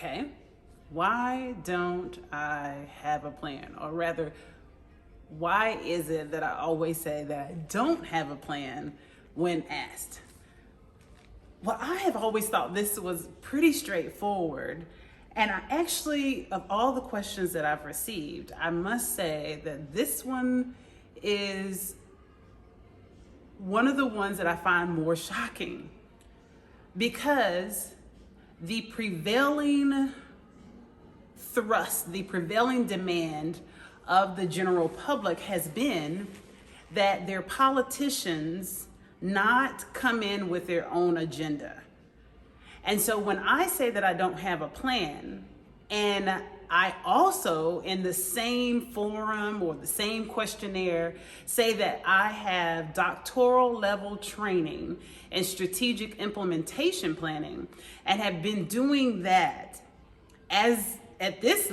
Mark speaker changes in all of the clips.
Speaker 1: Okay, why don't I have a plan? Or rather, why is it that I always say that I don't have a plan when asked? Well, I have always thought this was pretty straightforward. And I actually, of all the questions that I've received, I must say that this one is one of the ones that I find more shocking, because the prevailing thrust, the prevailing demand of the general public has been that their politicians not come in with their own agenda. And so when I say that I don't have a plan, and I also in the same forum or the same questionnaire say that I have doctoral level training in strategic implementation planning and have been doing that at this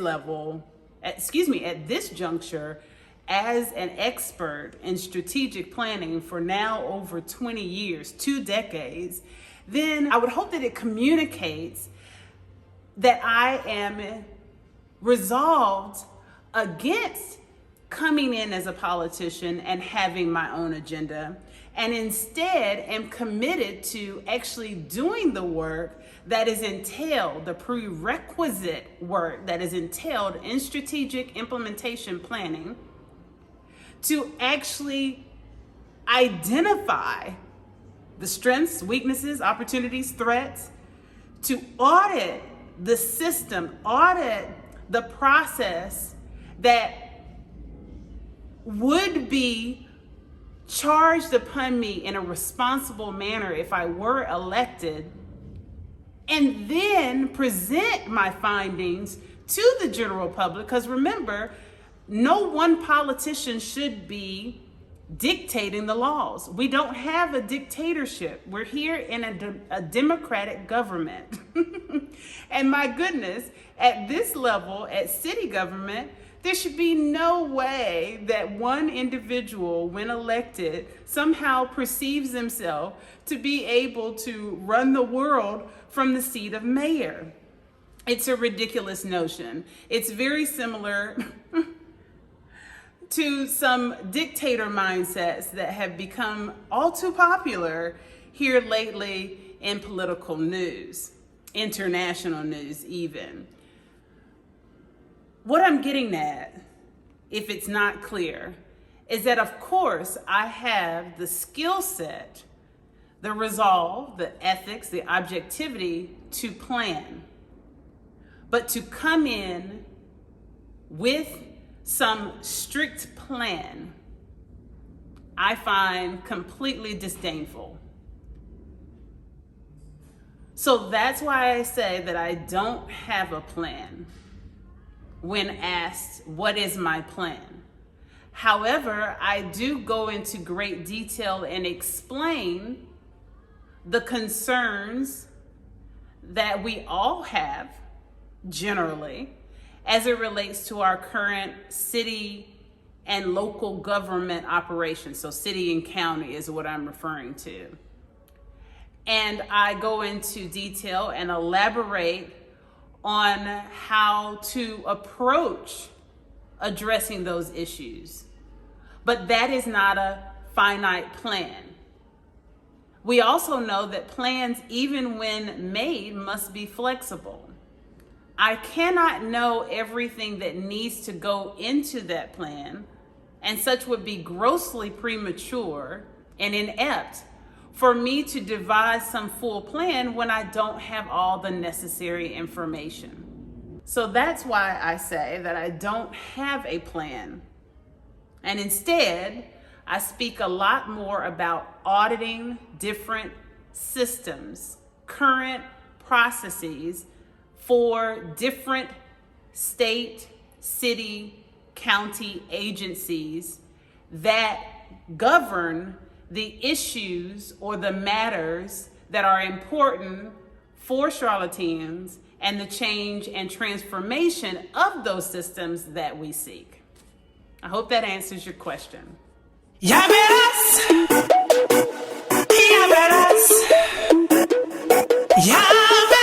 Speaker 1: juncture as an expert in strategic planning for now over 20 years, 2 decades, then I would hope that it communicates that I am resolved against coming in as a politician and having my own agenda, and instead am committed to actually doing the work that is entailed, the prerequisite work that is entailed in strategic implementation planning, to actually identify the strengths, weaknesses, opportunities, threats, to audit the system, audit the process that would be charged upon me in a responsible manner if I were elected, and then present my findings to the general public. Because remember, no one politician should be dictating the laws. We don't have a dictatorship. We're here in a democratic government. And my goodness, at this level, at city government, there should be no way that one individual, when elected, somehow perceives himself to be able to run the world from the seat of mayor. It's a ridiculous notion. It's very similar to some dictator mindsets that have become all too popular here lately in political news, international news even. What I'm getting at, if it's not clear, is that of course I have the skill set, the resolve, the ethics, the objectivity to plan. But to come in with some strict plan, I find completely disdainful. So that's why I say that I don't have a plan when asked, what is my plan? However, I do go into great detail and explain the concerns that we all have generally as it relates to our current city and local government operations. So city and county is what I'm referring to. And I go into detail and elaborate on how to approach addressing those issues. But that is not a finite plan. We also know that plans, even when made, must be flexible. I cannot know everything that needs to go into that plan, and such would be grossly premature and inept for me to devise some full plan when I don't have all the necessary information. So that's why I say that I don't have a plan. And instead, I speak a lot more about auditing different systems, current processes for different state, city, county agencies that govern the issues or the matters that are important for Charlotteans and the change and transformation of those systems that we seek. I hope that answers your question.
Speaker 2: Ya verás, ya verás, ya verás.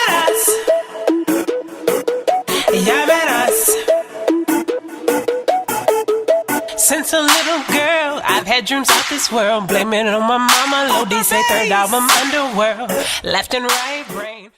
Speaker 2: Since a little girl, I've had dreams out this world. Blame it on my mama, low D say third album underworld. Left and right brain.